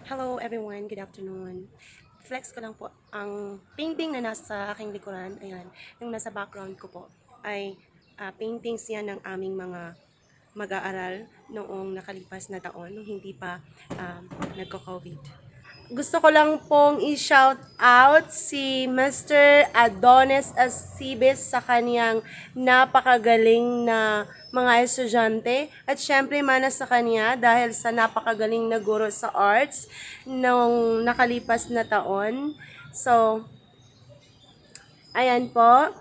Hello everyone, good afternoon. Flex ko lang po ang painting na nasa aking likuran. Ayan, yung nasa background ko po ay paintings yan ng aming mga mag-aaral noong nakalipas na taon, nung hindi pa nagko-COVID. Gusto ko lang pong i-shout out si Mr. Adonis Asibis sa kaniyang napakagaling na mga estudyante at syempre mana sa kanya dahil sa napakagaling na guro sa arts nung nakalipas na taon. So, ayan po,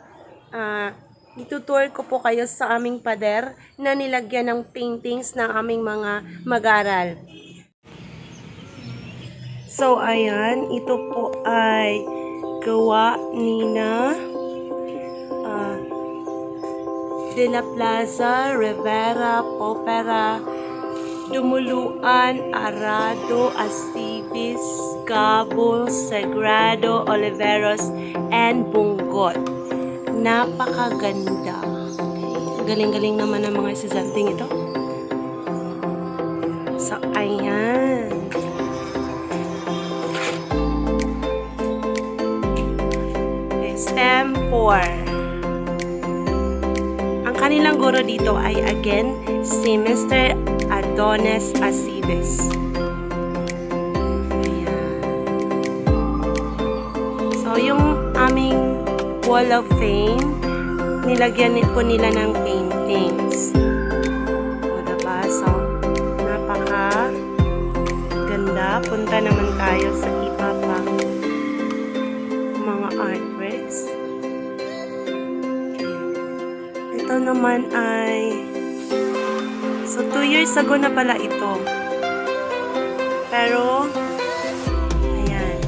itutour ko po kayo sa aming pader na nilagyan ng paintings ng aming mga mag-aral. So, ayan, ito po ay gawa ni uh, De La Plaza, Rivera, Popera, Dumuluan, Arado, Astibis, Gabo, Sagrado, Oliveros, and Bungot. Napakaganda. Galing-galing naman ng mga estudyanteng ito. So, ayan. STEM 4. Ang kanilang guro dito ay again si Mr. Adonis Asibes. Ayan. So, yung aming Wall of Fame, nilagyan po nila ng paintings. O, diba? So, napaka ganda. Punta naman tayo sa iba pang mga artworks. Ito naman ay so 2 years ago na pala ito. Pero ayan,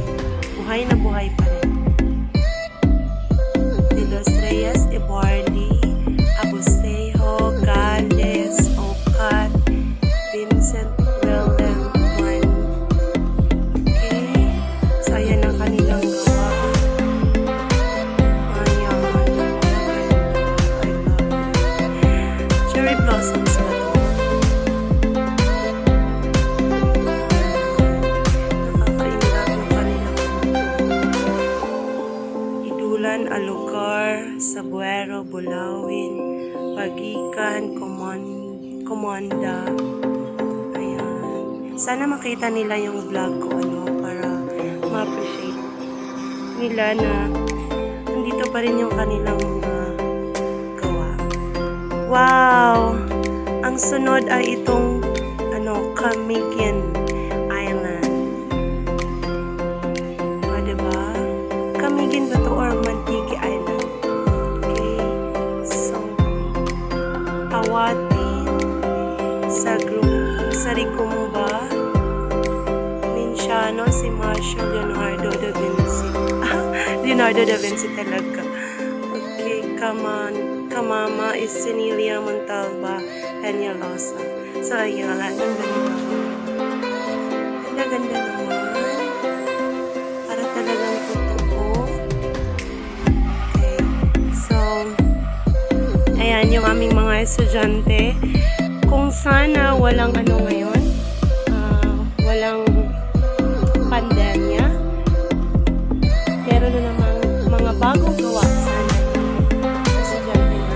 buhay na buhay pa rin. De Los Reyes, Ibarli, Abusejo, Gales, Ocat, Vincent Willem, Juan. Okay. So ayan ang kanilang gawa. Cherry blossoms na to. Nakakaingat ng kanilang Idulan, Alugar, Sabuero, Bulawin, Pagikan, Comonda. Ayan. Sana makita nila yung vlog ko para ma-appreciate nila na nandito pa rin yung kanilang mga gawa. Wow! Ang sunod ay itong Camiguin Island. O, diba? Camiguin ba to or Mantiki Island? Okay. So, Awatin, Saricumba, Minciano, si Marshall Leonardo da Vinci. Leonardo da Vinci talaga. Okay, Kamama is Senilia Montalba, Peñalosa. So, ayun, ang ganda. Ganda naman. Para talagang totoo. Okay. So, ayan, yung aming mga estudyante. Kung sana walang ngayon, walang pandemya, meron na namang mga bagong gawa sana yung estudyante na.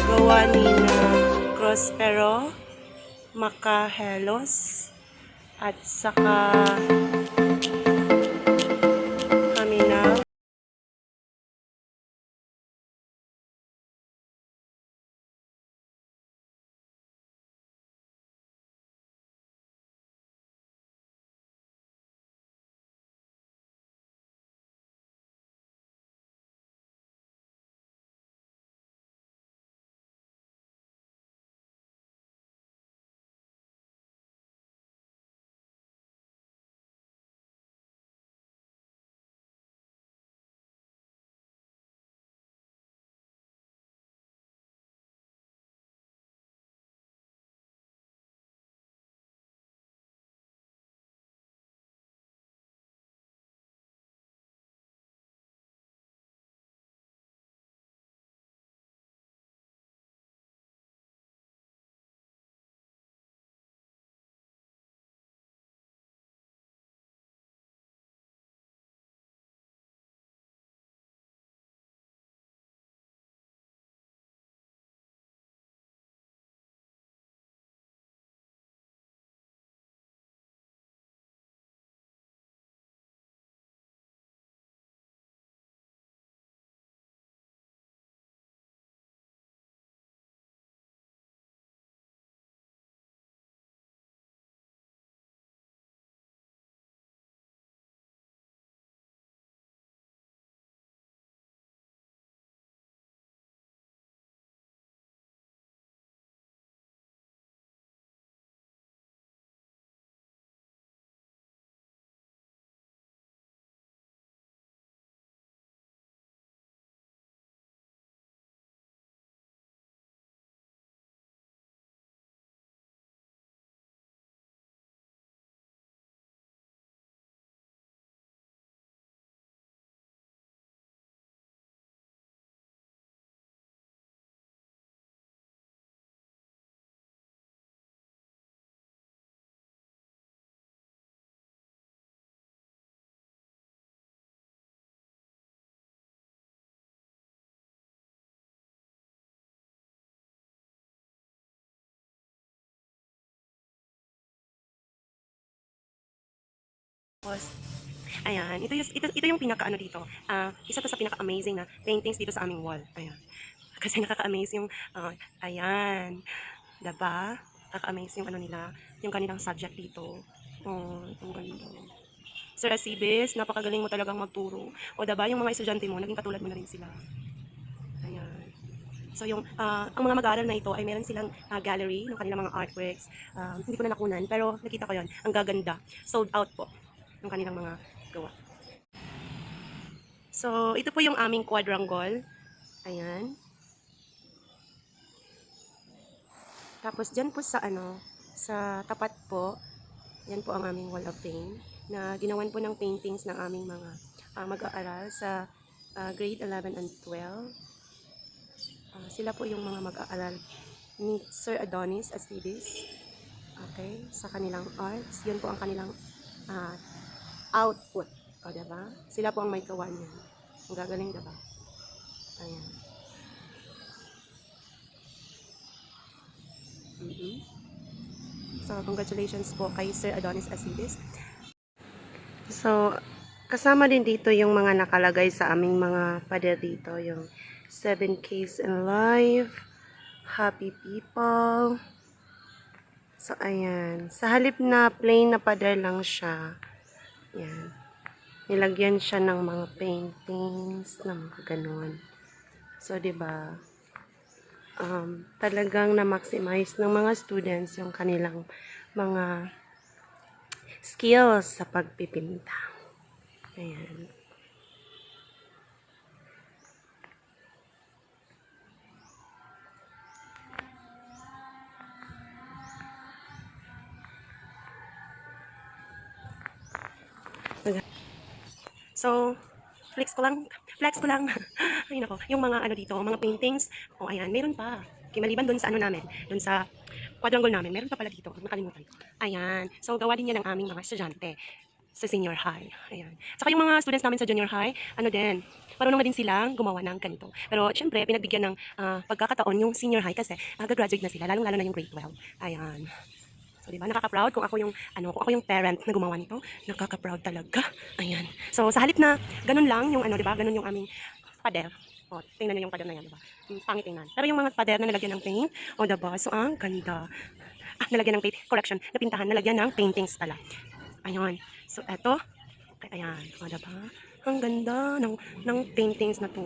Gawa ni na Prospero Macahelos at saka Tapos, ayan, ito yung pinaka-ano dito. Isa to sa pinaka-amazing na paintings dito sa aming wall. Ayan. Kasi nakaka-amaze yung, ayan. Diba? Nakaka-amaze yung ano nila, yung kanilang subject dito. Oh, ang ganda. Sir Asibis, napakagaling mo talagang magturo. O diba, yung mga estudyante mo, naging katulad mo na rin sila. Ayan. So yung, ang mga mag-aaral na ito ay meron silang gallery ng kanilang mga artworks. Hindi ko na nakunan, pero nakita ko yon. Ang gaganda. Sold out po ng kanilang mga gawa. So, ito po yung aming quadrangle. Ayan. Tapos, dyan po sa ano, sa tapat po, yan po ang aming wall of fame na ginawan po ng paintings ng aming mga mag-aaral sa grade 11 and 12. Sila po yung mga mag-aaral ni Sir Adonis Astides. Okay, sa kanilang arts. Yun po ang kanilang output. O, diba? Sila po ang may gawa niyan. Ang gagaling, diba? Ayan. So, congratulations po kay Sir Adonis Astides. So, kasama din dito yung mga nakalagay sa aming mga pader dito. Yung 7 Ks in Life, Happy People. So, ayan. Sa halip na plain na pader lang siya, ayan. Nilagyan siya ng mga paintings, ng mga ganun. So, diba, talagang na-maximize ng mga students yung kanilang mga skills sa pagpipinta. Ayan. So, flex ko lang. Ay nako, yung mga ano dito, mga paintings. Oh, ayan, meron pa. Okay, maliban doon sa ano namin, doon sa quadrangle namin, meron pa pala dito. Nakalimutan ko. Ayan. So, gawa din yan ng aming mga estudyante sa senior high. Ayan. Saka yung mga students namin sa junior high, ano din, marunong na din silang gumawa ng ganito. Pero, syempre, pinagbigyan ng pagkakataon yung senior high kasi gagraduate na sila, lalong-lalo na yung grade 12. Ayan. So, di ba? Nakaka-proud kung ako yung kung ako yung parent na gumawa nito. Nakaka-proud talaga. Ayan. So, sa halip na ganun lang yung ano, di ba? Ganun yung aming pader. O, tingnan niyo yung pader na yan, di ba? Pangit tingnan. Pero yung mga pader na nalagyan ng paint, o, di ba? So, ang ganda. Nalagyan ng paint, correction, napintahan, nalagyan ng paintings pala. Ayun. So, eto. Ayan. O, di ba? Ang ganda ng paintings na to.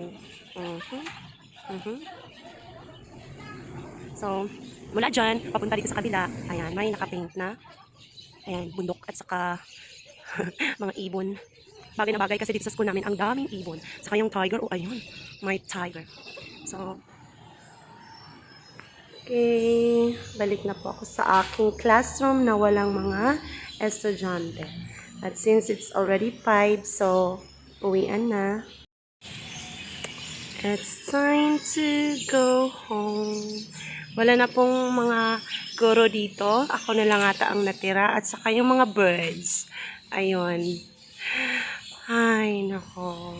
So, mula dyan, papunta dito sa kabila, ayan, may nakapaint na. Ayan, bundok at saka mga ibon. Bagay na bagay kasi dito sa school namin, ang daming ibon. Saka yung tiger, oh ayun, may tiger. So, okay, balik na po ako sa aking classroom na walang mga estudyante. At since it's already 5, so, uwian na. It's time to go home. Wala na pong mga guro dito. Ako na lang ata ang natira. At saka yung mga birds. Ayun. Ay, nako.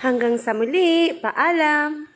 Hanggang sa muli. Paalam.